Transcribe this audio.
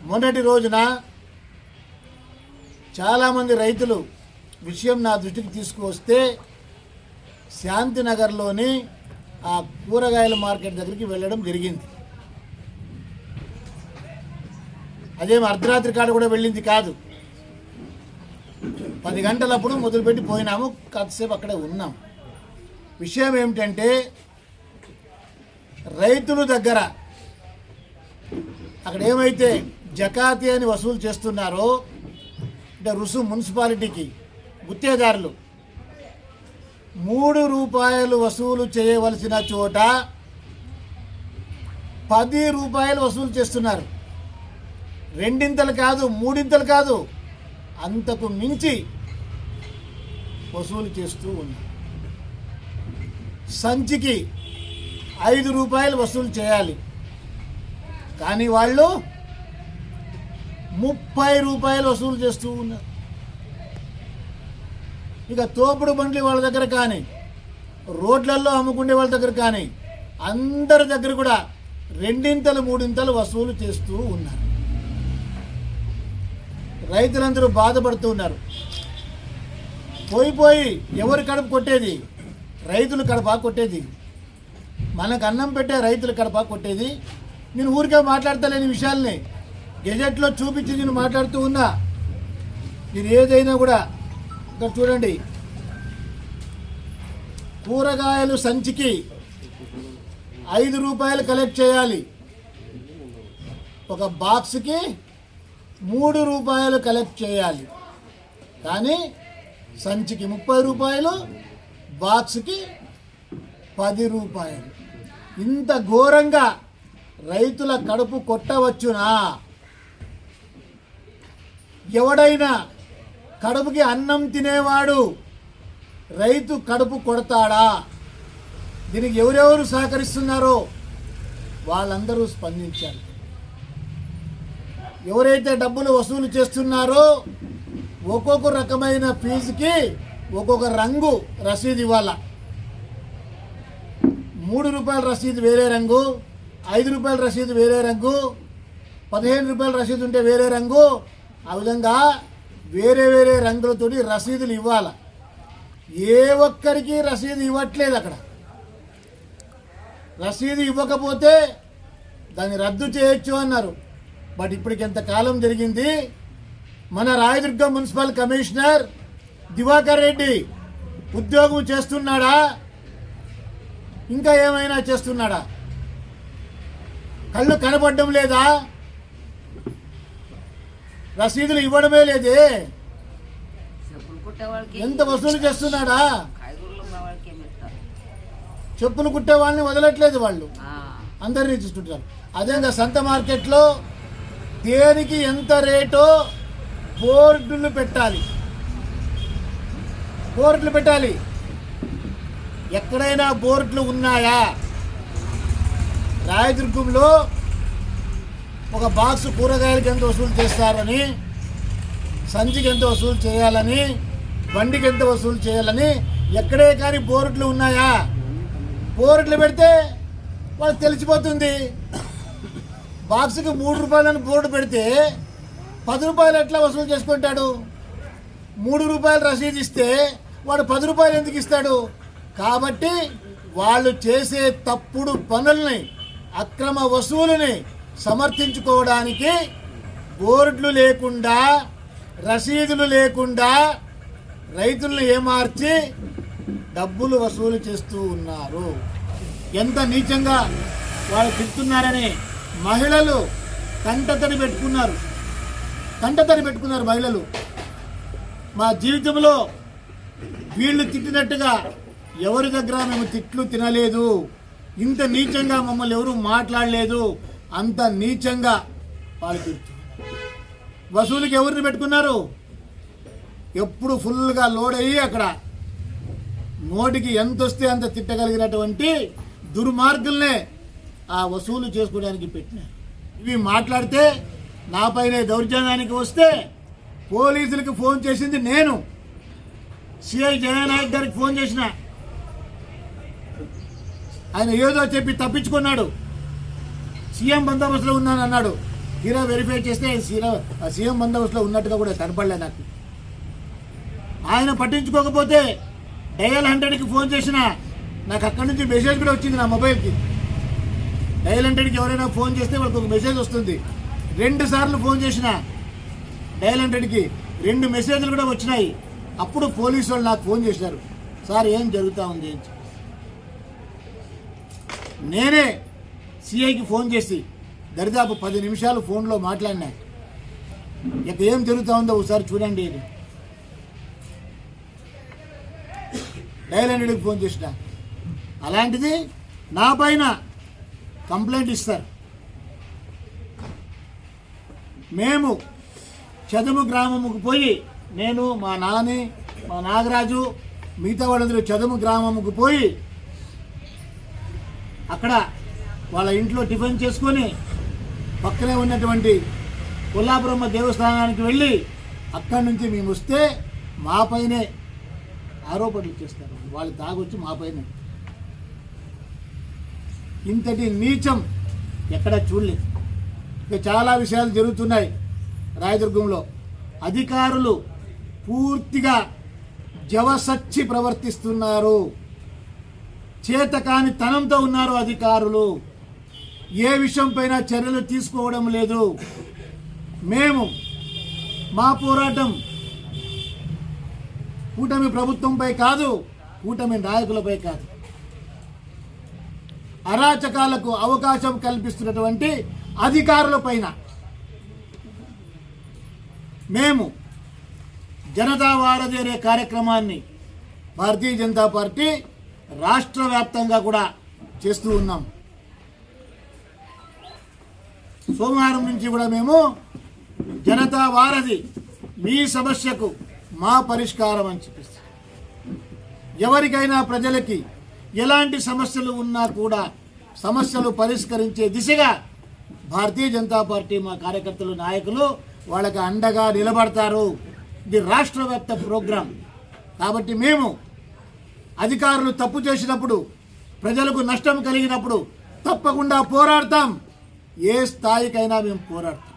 మొన్నటి రోజున చాలామంది రైతులు విషయం నా దృష్టికి తీసుకువస్తే శాంతినగర్లోని ఆ కూరగాయల మార్కెట్ దగ్గరికి వెళ్ళడం జరిగింది. అదేం అర్ధరాత్రి కాడ కూడా వెళ్ళింది కాదు. 10 గంటలప్పుడు మొదలుపెట్టి పోయినాము, కాసేపు అక్కడే ఉన్నాం. విషయం ఏమిటంటే రైతుల దగ్గర అక్కడ ఏమైతే జకాతి అని వసూలు చేస్తున్నారో, అంటే రుసుము మున్సిపాలిటీకి గుత్తేదారులు 3 రూపాయలు వసూలు చేయవలసిన చోట 10 రూపాయలు వసూలు చేస్తున్నారు. 2 కాదు, 3 కాదు, అంతకు మించి వసూలు చేస్తూ ఉన్నారు. సంచికి 5 రూపాయలు వసూలు చేయాలి, కానీ వాళ్ళు 30 రూపాయలు వసూలు చేస్తూ ఉన్నారు. ఇక తోపుడు బండ్లు వాళ్ళ దగ్గర కానీ, రోడ్లలో అమ్ముకునే వాళ్ళ దగ్గర కానీ, అందరి దగ్గర కూడా 2 3 వసూలు చేస్తూ ఉన్నారు. రైతులందరూ బాధపడుతూ ఉన్నారు. పోయి ఎవరు కడుపు కొట్టేది? రైతులు కడప కొట్టేది. మనకు అన్నం పెట్టే రైతులు కడప కొట్టేది. నేను ఊరికే మాట్లాడతలేని విషయాల్ని గెజెట్లో చూపించి నేను మాట్లాడుతూ ఉన్నా. మీరు ఏదైనా కూడా ఇక్కడ చూడండి, కూరగాయలు సంచికి 5 రూపాయలు కలెక్ట్ చేయాలి, ఒక బాక్స్కి 3 రూపాయలు కలెక్ట్ చేయాలి, కానీ సంచికి 30 రూపాయలు, బాక్స్కి 10 రూపాయలు. ఇంత ఘోరంగా రైతుల కడుపు కొట్టవచ్చునా? ఎవడైనా కడుపుకి అన్నం తినేవాడు రైతు కడుపు కొడతాడా? దీనికి ఎవరెవరు సహకరిస్తున్నారో వాళ్ళందరూ స్పందించాలి. ఎవరైతే డబ్బులు వసూలు చేస్తున్నారో ఒక్కొక్క రకమైన ఫీజుకి ఒక్కొక్క రంగు రసీదు ఇవ్వాలా. 3 రూపాయల రసీదు వేరే రంగు, 5 రూపాయల రసీదు వేరే రంగు, 15 రూపాయల రసీదు ఉంటే వేరే రంగు. ఆ విధంగా వేరే వేరే రంగులతోటి రసీదులు ఇవ్వాలి. ఏ ఒక్కరికి రసీదు ఇవ్వట్లేదు. అక్కడ రసీదు ఇవ్వకపోతే దాన్ని రద్దు చేయొచ్చు అన్నారు. బట్ ఇప్పటికి ఎంతకాలం జరిగింది. మన రాయదుర్గం మున్సిపల్ కమిషనర్ దివాకర్ రెడ్డి ఉద్యోగం చేస్తున్నాడా? ఇంకా ఏమైనా చేస్తున్నాడా? కళ్ళు కనపడడం లేదా? రసీదులు ఇవ్వడమే లేదే. ఎంత వసూలు చేస్తున్నాడా? చెప్పులు కుట్టే వాళ్ళని వదలట్లేదు, వాళ్ళు అందరినీ చూస్తుంటారు. అదేవిధంగా సంత మార్కెట్లో దేనికి ఎంత రేటో బోర్డులు పెట్టాలి. బోర్డులు పెట్టాలి. ఎక్కడైనా బోర్డులు ఉన్నాయా? రాయదుర్గంలో ఒక బాక్స్ కూరగాయలకి ఎంత వసూలు చేస్తారని, సంచికి ఎంత వసూలు చేయాలని, బండికి ఎంత వసూలు చేయాలని ఎక్కడే కానీ బోర్డులు ఉన్నాయా? బోర్డులు పెడితే వాళ్ళకి తెలిసిపోతుంది. బాక్స్కి 3 రూపాయలని బోర్డు పెడితే 10 రూపాయలు ఎట్లా వసూలు చేసుకుంటాడు? 3 రూపాయలు రసీదు ఇస్తే వాడు 10 రూపాయలు ఎందుకు ఇస్తాడు? కాబట్టి వాళ్ళు చేసే తప్పుడు పనుల్ని, అక్రమ వసూలుని సమర్థించుకోవడానికి బోర్డులు లేకుండా, రసీదులు లేకుండా రైతులను ఏమార్చి డబ్బులు వసూలు చేస్తూ ఉన్నారు. ఎంత నీచంగా వాళ్ళు తిడుతున్నారని మహిళలు కంటతడి పెట్టుకున్నారు. మహిళలు. మా జీవితంలో వీళ్ళు తిట్టినట్టుగా ఎవరి దగ్గర మేము తిట్లు తినలేదు, ఇంత నీచంగా మమ్మల్ని ఎవరు మాట్లాడలేదు, అంత నీచంగా వాళ్ళు తిడుతున్నారు. వసూలుకి ఎవరిని పెట్టుకున్నారు? ఎప్పుడు ఫుల్గా లోడ్ అయ్యి అక్కడ నోటికి ఎంత వస్తే అంత తిట్టగలిగినటువంటి దుర్మార్గుల్నే ఆ వసూలు చేసుకోవడానికి పెట్టినారు. ఇవి మాట్లాడితే నాపైనే దౌర్జన్యానికి వస్తే పోలీసులకు ఫోన్ చేసింది నేను. సిఐ జయనాయక్ గారికి ఫోన్ చేసిన, ఆయన ఏదో చెప్పి తప్పించుకున్నాడు. సీఎం బందోబస్తులో ఉన్నానన్నాడు. తీరా వెరిఫై చేస్తే సీఎం బందోబస్తులో ఉన్నట్టుగా కూడా కనపడలే నాకు. ఆయన పట్టించుకోకపోతే డయల్ 100కి ఫోన్ చేసినా నాకు అక్కడి నుంచి మెసేజ్ కూడా వచ్చింది నా మొబైల్కి. డయల్ 100కి ఎవరైనా ఫోన్ చేస్తే వాళ్ళకి ఒక మెసేజ్ వస్తుంది. 2 సార్లు ఫోన్ చేసిన డయల్ 100కి 2 మెసేజ్లు కూడా వచ్చినాయి. అప్పుడు పోలీసు వాళ్ళు నాకు ఫోన్ చేశారు, సార్ ఏం జరుగుతూ ఉంది అని. నేనే సిఐకి ఫోన్ చేసి దరిదాపు 10 నిమిషాలు ఫోన్లో మాట్లాడినా. ఇక ఏం జరుగుతూ ఉందో ఒకసారి చూడండి అని డయల్ 100కి ఫోన్ చేసిన. అలాంటిది నా పైన కంప్లైంట్ ఇస్తారు. మేము చదుము గ్రామముకు పోయి, నేను మా నాని మా నాగరాజు మిగతా వాళ్ళందరూ చదుము గ్రామముకు పోయి అక్కడ వాళ్ళ ఇంట్లో టిఫిన్ చేసుకొని పక్కనే ఉన్నటువంటి కొల్లాపురమ్మ దేవస్థానానికి వెళ్ళి అక్కడి నుంచి మేము వస్తే మా పైనే ఆరోపణలు చేస్తారు. వాళ్ళు తాగొచ్చి మా పైన. ఇంతటి నీచం ఎక్కడ చూడలేదు. ఇక చాలా విషయాలు జరుగుతున్నాయి రాయదుర్గంలో. అధికారులు పూర్తిగా జవసచ్చి ప్రవర్తిస్తున్నారు. చేతకాని తనంతో ఉన్నారు అధికారులు. ఏ విషయం పైన చర్యలు తీసుకోవడం లేదు. మేము మా పోరాటం కూటమి ప్రభుత్వంపై కాదు, కూటమి నాయకులపై కాదు, అరాచకాలకు అవకాశం కల్పిస్తున్నటువంటి అధికారుల పైన. మేము జనతా వారధి అనే కార్యక్రమాన్ని భారతీయ జనతా పార్టీ రాష్ట్ర వ్యాప్తంగా కూడా చేస్తూ ఉన్నాం. సోమవారం నుంచి కూడా మేము జనతా వారధి, మీ సమస్యకు మా పరిష్కారం అని చెప్పిస్తాం. ఎవరికైనా ప్రజలకి ఎలాంటి సమస్యలు ఉన్నా కూడా సమస్యలు పరిష్కరించే దిశగా భారతీయ జనతా పార్టీ మా కార్యకర్తలు నాయకులు వాళ్ళకి అండగా నిలబడతారు. ఇది రాష్ట్ర వ్యాప్త ప్రోగ్రాం కాబట్టి మేము అధికారులు తప్పు చేసినప్పుడు, ప్రజలకు నష్టం కలిగినప్పుడు తప్పకుండా పోరాడతాం. ఏ స్థాయికైనా మేము పోరాడతాం.